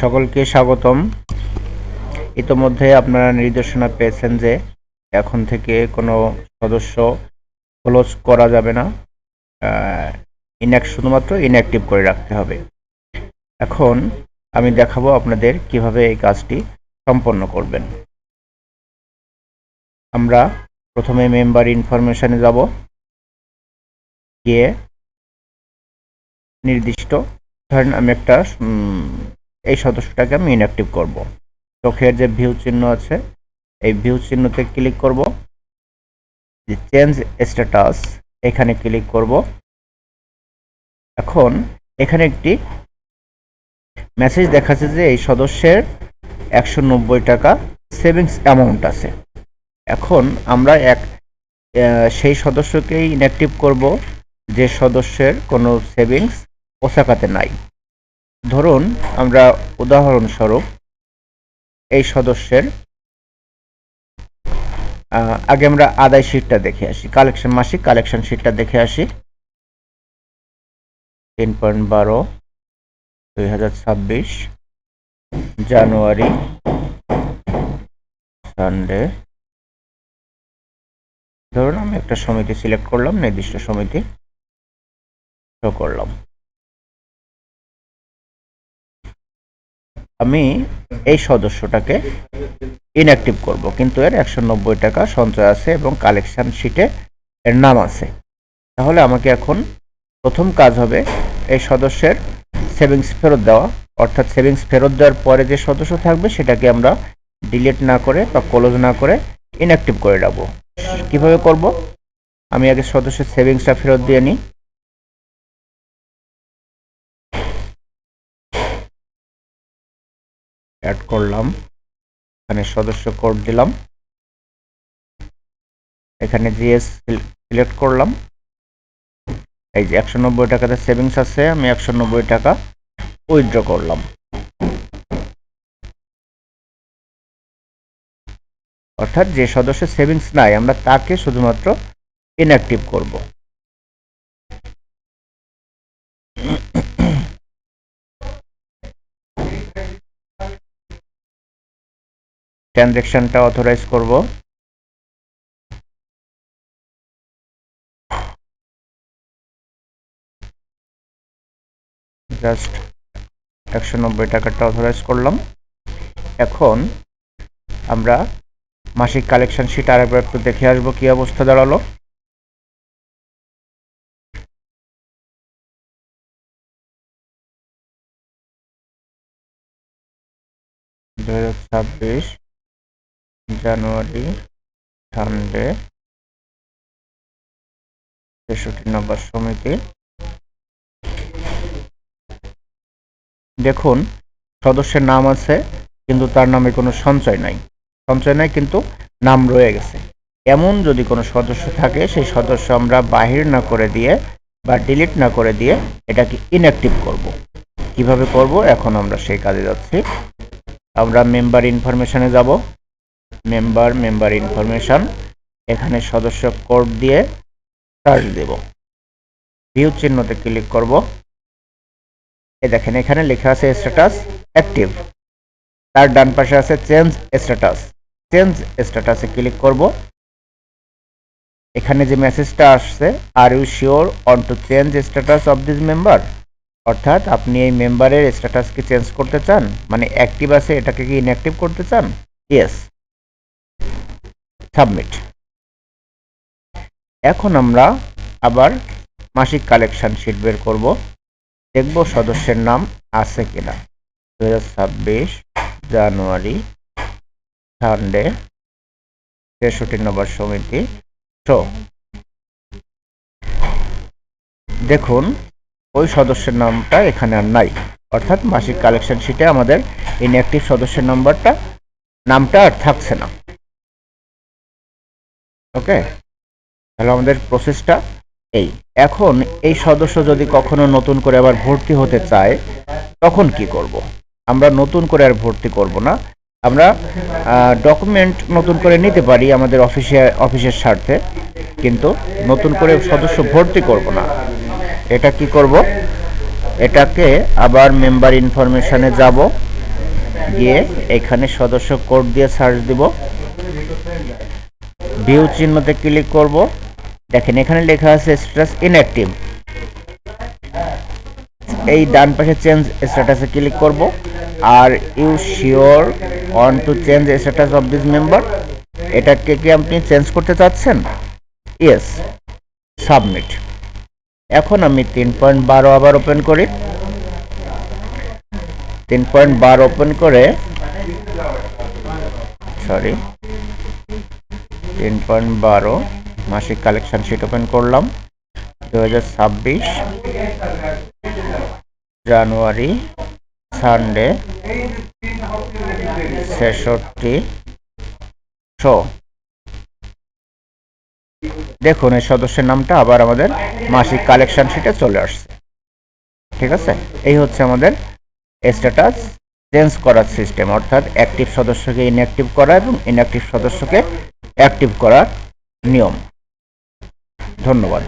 সকলকে স্বাগতম। ইতোমধ্যে আপনারা নির্দেশনা পেয়েছেন যে এখন থেকে কোনো সদস্য ক্লোজ করা যাবে না, শুধুমাত্র ইনঅ্যাক্টিভ করে রাখতে হবে। এখন আমি দেখাবো আপনাদের কিভাবে এই কাজটি সম্পন্ন করবেন। আমরা প্রথমে মেম্বার ইনফরমেশনে যাব, গিয়ে নির্দিষ্ট ধরেন আমি একটা এই সদস্যটাকে আমি ইনঅ্যাক্টিভ করব। চোখের যে ভিউ চিহ্ন আছে এই ভিউ চিহ্নতে ক্লিক করব, যে চেঞ্জ স্ট্যাটাস এখানে ক্লিক করব। এখন এখানে একটি মেসেজ দেখাচ্ছে যে এই সদস্যের 190 টাকা সেভিংস অ্যামাউন্ট আছে। এখন আমরা সেই সদস্যকেই ইনঅ্যাক্টিভ করব যে সদস্যের কোনো সেভিংস ওসাকাতে নাই। ধরুন আমরা উদাহরণস্বরূপ এই সদস্যের আগে আমরা আদায় শিটটা দেখে আসি, মাসিক কালেকশন শিটটা দেখে আসি। 3.12/2026 জানুয়ারি, সানডে। ধরুন আমি একটা সমিতি সিলেক্ট করলাম, নির্দিষ্ট সমিতি শো করলাম। আমি এই সদস্যটাকে ইনঅ্যাক্টিভ করব, কিন্তু এর 190 টাকা সঞ্চয় আছে এবং কালেকশন শিটে এর নাম আছে। তাহলে আমাকে এখন প্রথম কাজ হবে এই সদস্যের সেভিংস ফেরত দেওয়া, অর্থাৎ সেভিংস ফেরত দেওয়ার পরে যে সদস্য থাকবে সেটাকে আমরা ডিলিট না করে বা ক্লোজ না করে ইনঅ্যাক্টিভ করে রাখবো। কিভাবে করব? আমি আগে সদস্যের সেভিংসটা ফেরত দিয়ে নিই। অ্যাড করলাম, এখানে সদস্য কোড দিলাম, এখানে জিএস সিলেক্ট করলাম। এই যে 190 টাকাতে সেভিংস আছে, আমি 190 টাকা উইথড্র করলাম। অর্থাৎ যে সদস্যের সেভিংস নাই আমরা তাকে শুধুমাত্র ইনঅ্যাক্টিভ করব। ট্রানজ্যাকশনটা অথরাইজ করব। জাস্ট 190 টাকাটা অথরাইজ করলাম। এখন আমরা মাসিক কালেকশন শিট আরেকবার একটু দেখে আসবো কি অবস্থা দাঁড়ালো। জানুয়ারি, সানডে, 63 নম্বর সমিতি। দেখুন সদস্যের নাম আছে কিন্তু তার নামে কোনো সঞ্চয় নাই, কিন্তু নাম রয়ে গেছে। এমন যদি কোনো সদস্য থাকে সেই সদস্য আমরা বাহির না করে দিয়ে বা ডিলিট না করে দিয়ে এটাকে ইনঅ্যাক্টিভ করব। কিভাবে করব এখন আমরা সেই কাজে যাচ্ছি। আমরা মেম্বার ইনফরমেশনে যাব, মেম্বার ইনফরমেশন, এখানে সদস্য কোড দিয়ে সার্চ দেব, ভিউ চিহ্নতে ক্লিক করব। এই দেখেন এখানে লেখা আছে স্ট্যাটাস অ্যাক্টিভ, তার ডান পাশে আছে চেঞ্জ স্ট্যাটাসে ক্লিক করব। এখানে যে মেসেজটা আসছে, are you sure want to change status of this member, অর্থাৎ আপনি এই মেম্বারের স্ট্যাটাসকে চেঞ্জ করতে চান, মানে অ্যাক্টিভ আছে এটাকে কি ইনঅ্যাক্টিভ করতে চান? Yes, submit. এখন আমরা আবার মাসিক কালেকশন শিট বের করব, দেখব সদস্যের নাম আছে কিনা। 2026 জানুয়ারি, সানডে, 63 নম্বর সমিতি শো। দেখুন ওই সদস্যের নামটা এখানে আর নাই, অর্থাৎ মাসিক কালেকশন শিটে আমাদের ইনঅ্যাক্টিভ সদস্যের নামটা আর থাকছে না। ওকে, তাহলে আমাদের প্রসেসটা এই। এখন এই সদস্য যদি কখনো নতুন করে আবার ভর্তি হতে চায় তখন কি করব? আমরা নতুন করে আর ভর্তি করব না, আমরা ডকুমেন্ট নতুন করে নিতে পারি আমাদের অফিসের স্বার্থে, কিন্তু নতুন করে সদস্য ভর্তি করব না। এটা কি করব? এটাকে আবার মেম্বার ইনফরমেশনে যাব, গিয়ে এখানে সদস্য কোড দিয়ে সার্চ দিব, ভিউ চিহ্নতে ক্লিক করব। দেখেন এখানে লেখা আছে স্ট্যাটাস ইনঅ্যাক্টিভ। এই ডান পাশে চেঞ্জ স্ট্যাটাসে ক্লিক করব। Are you sure want to change status of this member, এটাকে কি আপনি চেঞ্জ করতে চাচ্ছেন? Yes, submit. এখন আমি 3.12 আবার ওপেন করি। 3.12 ওপেন করে 3.12 মাসিক কালেকশন শিট ওপেন করলাম। 2026 জানুয়ারি, সানডে, 6600। দেখুন এই সদস্যের নামটা আবার আমাদের মাসিক কালেকশন শিটে চলে আসছে। ঠিক আছে, এই হচ্ছে আমাদের স্ট্যাটাস চেঞ্জ করার সিস্টেম, অর্থাৎ অ্যাক্টিভ সদস্যকে ইনঅ্যাক্টিভ করা এবং ইনঅ্যাক্টিভ সদস্যকে অ্যাক্টিভ করার নিয়ম। ধন্যবাদ।